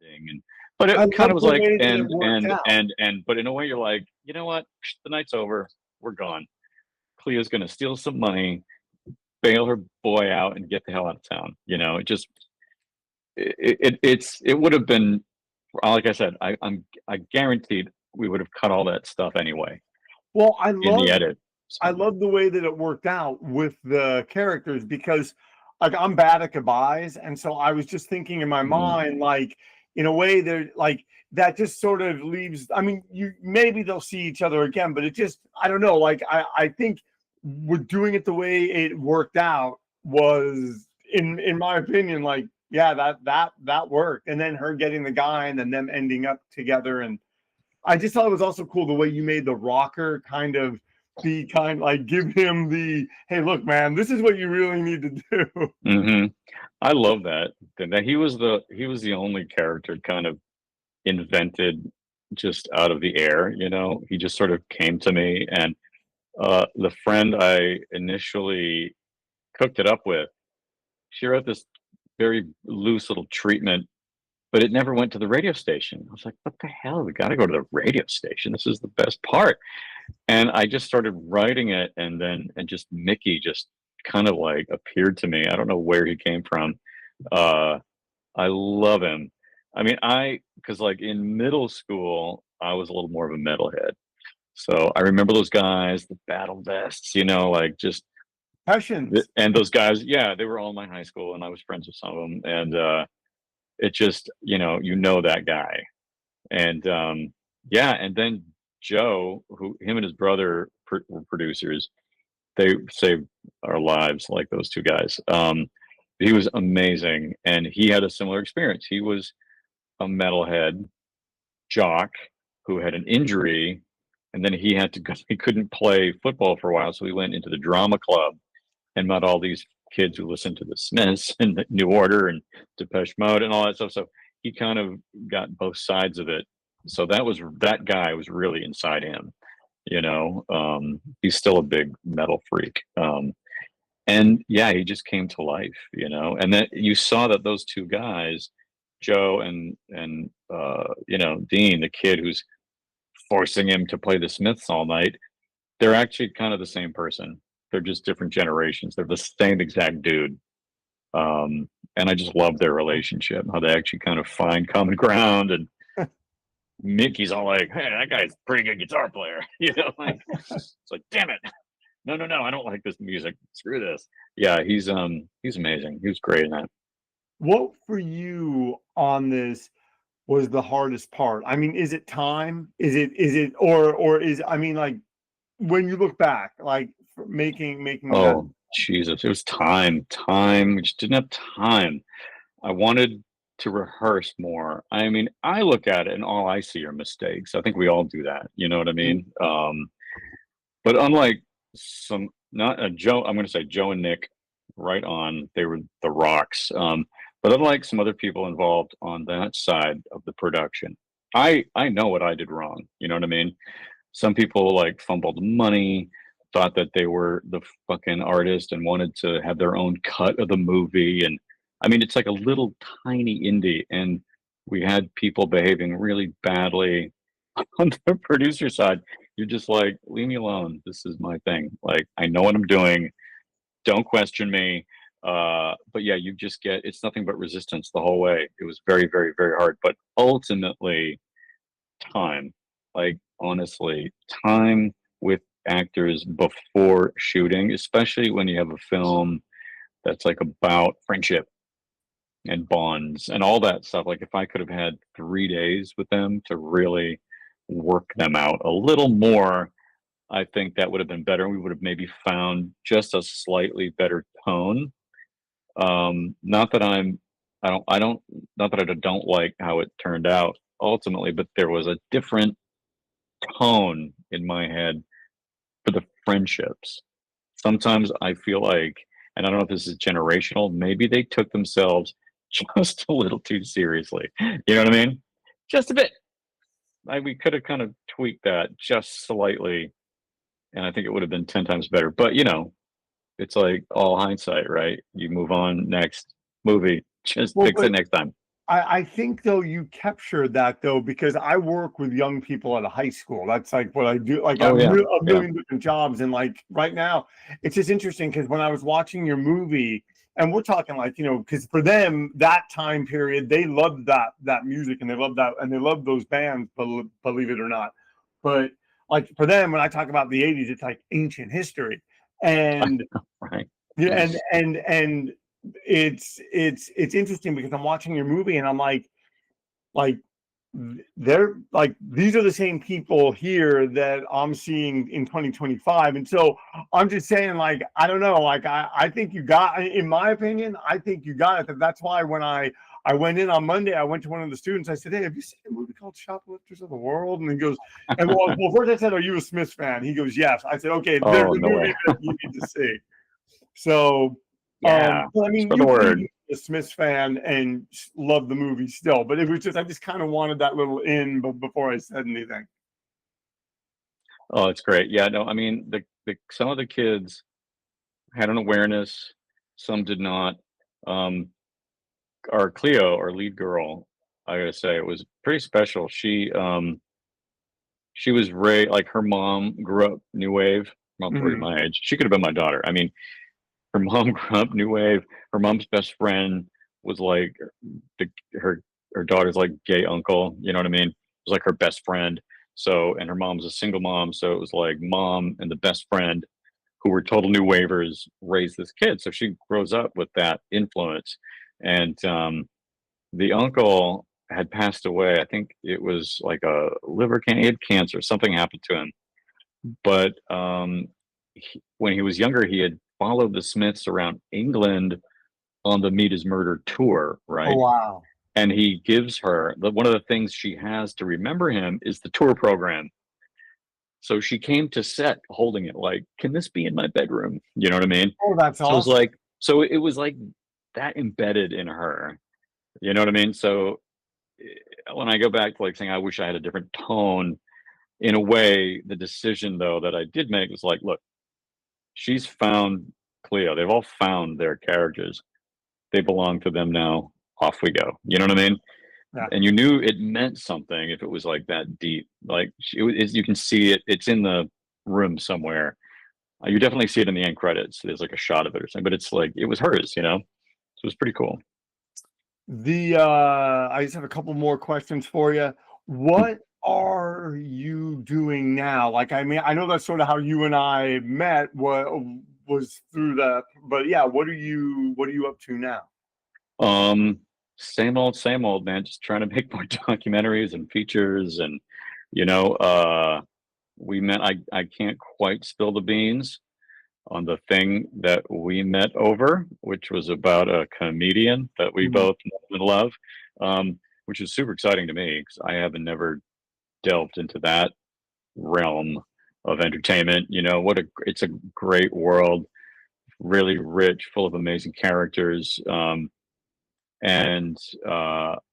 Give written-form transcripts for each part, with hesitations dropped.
ending, and but I it kind of love was the like way that it worked out. but in a way you're like, you know what, the night's over, we're gone. Cleo's gonna steal some money, bail her boy out, and get the hell out of town. It just it would have been, like I said, I guaranteed we would have cut all that stuff anyway Well, in the edit. I So love the way that it worked out with the characters because like I'm bad at goodbyes. And so I was just thinking in my mhm. mind, like in a way they're like that just sort of leaves, I mean, you maybe they'll see each other again, but it just I don't know, like I think we're doing it the way it worked out was in my opinion, like, yeah, that worked. And then her getting the guy and then them ending up together. And I just thought it was also cool the way you made the rocker kind of be kind like give him the hey look man this is what you really need to do. I love that he was the only character kind of invented just out of the air. He just sort of came to me, and the friend I initially cooked it up with, she wrote this very loose little treatment, but it never went to the radio station. I was like, what the hell? We got to go to the radio station. This is the best part. And I just started writing it, and just Mickey just kind of like appeared to me. I don't know where he came from. Uh, I love him. I mean, because like in middle school, I was a little more of a metalhead. So I remember those guys, the battle vests, like just, Passions. and those guys, yeah, they were all in my high school, and I was friends with some of them. And it just, that guy. And yeah, and then Joe, who him and his brother were producers, they saved our lives, like those two guys. He was amazing, and he had a similar experience. He was a metalhead jock who had an injury, and then he had to go, he couldn't play football for a while, so he went into the drama club and met all these kids who listened to the Smiths and the New Order and Depeche Mode and all that stuff. So he kind of got both sides of it. So that guy was really inside him. He's still a big metal freak. And yeah, he just came to life. And then you saw that those two guys, Joe and Dean, the kid who's forcing him to play the Smiths all night, they're actually kind of the same person. They're just different generations. They're the same exact dude. And I just love their relationship, how they actually kind of find common ground. And Mickey's all like, hey, that guy's a pretty good guitar player. Like, it's like, damn it. No, I don't like this music. Screw this. Yeah, he's amazing. He was great in that. What for you on this was the hardest part? I mean, is it time? Is it or is I mean like when you look back, like making that. Oh, Jesus. It was time. We just didn't have time. I wanted to rehearse more. I mean, I look at it and all I see are mistakes. I think we all do that. You know what I mean? But unlike not Joe, I'm going to say Joe and Nick, right on, they were the rocks. But unlike some other people involved on that side of the production, I know what I did wrong. You know what I mean? Some people like fumbled money, thought that they were the fucking artist and wanted to have their own cut of the movie. And I mean, it's like a little tiny indie, and we had people behaving really badly on the producer side. You're just like, leave me alone. This is my thing. Like, I know what I'm doing. Don't question me. But yeah, you just it's nothing but resistance the whole way. It was very, very, very hard. But ultimately, time, like honestly, time with actors before shooting, especially when you have a film that's like about friendship and bonds and all that stuff. Like if I could have had 3 days with them to really work them out a little more, I think that would have been better. We would have maybe found just a slightly better tone. Not that not that I don't like how it turned out ultimately, but there was a different tone in my head for the friendships. Sometimes I feel like, and I don't know if this is generational, maybe they took themselves just a little too seriously. You know what I mean? Just a bit. We could have kind of tweaked that just slightly, and I think it would have been 10 times better. But it's like all hindsight, right? You move on, next movie, just Well, fix it next time. I think though you captured that though, because I work with young people at a high school. That's like what I do. Like Oh yeah, a yeah. million different jobs, and like right now, it's just interesting because when I was watching your movie, and we're talking like because for them that time period, they loved that music and they loved that and they loved those bands, believe it or not. But like for them, when I talk about the '80s, it's like ancient history, and Right. yeah, and it's interesting because I'm watching your movie and I'm like they're like these are the same people here that I'm seeing in 2025, and so I'm just saying like I don't know, like I think you got, in my opinion, I think you got it. That's why when I went in on Monday, I went to one of the students. I said, "Hey, have you seen a movie called Shoplifters of the World?" And he goes, and well, first I said, "Are you a Smiths fan?" He goes, "Yes." I said, "Okay, there's Oh, a no way. movie that you need to see." So, Yeah, well, I mean, spread the you word. can be a Smiths fan and love the movie still, but it was just I just kind of wanted that little in, but before I said anything. Oh, it's great. Yeah, no, I mean, the some of the kids had an awareness, some did not. Um, our Cleo, our lead girl, I gotta say, it was pretty special. She was like her mom grew up new wave. Mom's already Mhm. my age. She could have been my daughter. I mean, her mom grew up new wave. Her mom's best friend was like the her daughter's like gay uncle. You know what I mean? It was like her best friend. So, and her mom's a single mom, so it was like mom and the best friend who were total new wavers raised this kid. So she grows up with that influence. And the uncle had passed away. I think it was like a liver cancer. He had cancer. Something happened to him. But when he was younger, he had followed the Smiths around England on the Meet His Murder tour, Oh right? wow. And he gives her one of the things she has to remember him is the tour program. So she came to set holding it like, can this be in my bedroom? You know what I mean? Oh, that's So it was awesome. like, it was like that embedded in her. You know what I mean? So when I go back to like saying I wish I had a different tone, in a way, the decision though that I did make was like, look, she's found Cleo. They've all found their characters. They belong to them now. Off we go. You know what I mean? Yeah. And you knew it meant something if it was like that deep. Like you can see it. It's in the room somewhere. You definitely see it in the end credits. There's like a shot of it or something, but it's like it was hers. So it was pretty cool. I just have a couple more questions for you. What are you doing now? Like, I mean, I know that's sort of how you and I met. What was through that, but yeah, what are you up to now? Um, same old, man. Just trying to make more documentaries and features, and you know, uh, we met. I can't quite spill the beans on the thing that we met over, which was about a comedian that we Mhm. both know and love, which is super exciting to me because I haven't never delved into that realm of entertainment. It's a great world, really rich, full of amazing characters. And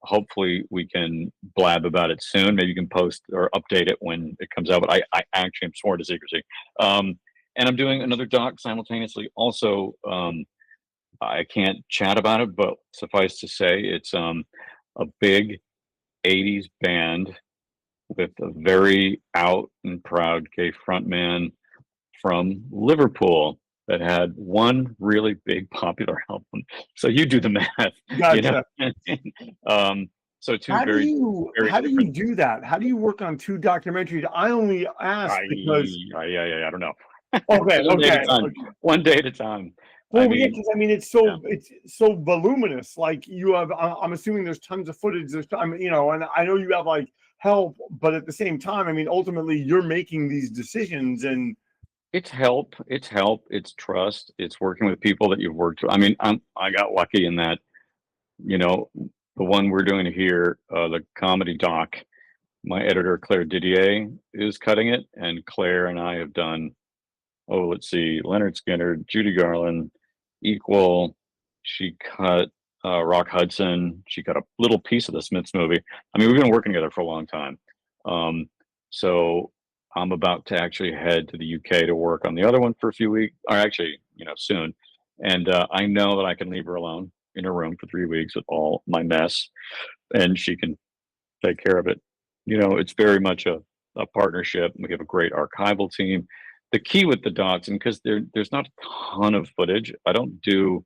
hopefully we can blab about it soon. Maybe you can post or update it when it comes out. But I actually am sworn to secrecy. And I'm doing another doc simultaneously. Also, I can't chat about it, but suffice to say, it's a big '80s band with a very out and proud gay frontman from Liverpool that had one really big popular album. So you do the math, you know. Gotcha. um, so two very very How do you different. do that? How do you work on two documentaries? I only ask I because I don't know. okay, One day at a okay, time. okay. One day at a time. I Well, yeah, mean, because I mean, yeah. it's so voluminous. Like you have, I'm assuming there's tons of footage. There's, I mean, and I know you have like help, but at the same time, I mean, ultimately, you're making these decisions, and It's help. It's help. It's trust. It's working with people that you've worked with. I mean, I got lucky in that, you know, the one we're doing here, the comedy doc, my editor, Claire Didier, is cutting it. And Claire and I have done, oh, let's see, Leonard Skinner, Judy Garland, Equal. She cut Rock Hudson. She cut a little piece of the Smiths movie. I mean, we've been working together for a long time. Um, so I'm about to actually head to the UK to work on the other one for a few weeks, or actually, soon. And I know that I can leave her alone in her room for 3 weeks with all my mess. and she can take care of it. You know, it's very much a partnership. We have a great archival team. The key with the docs, and because there's not a ton of footage, I don't do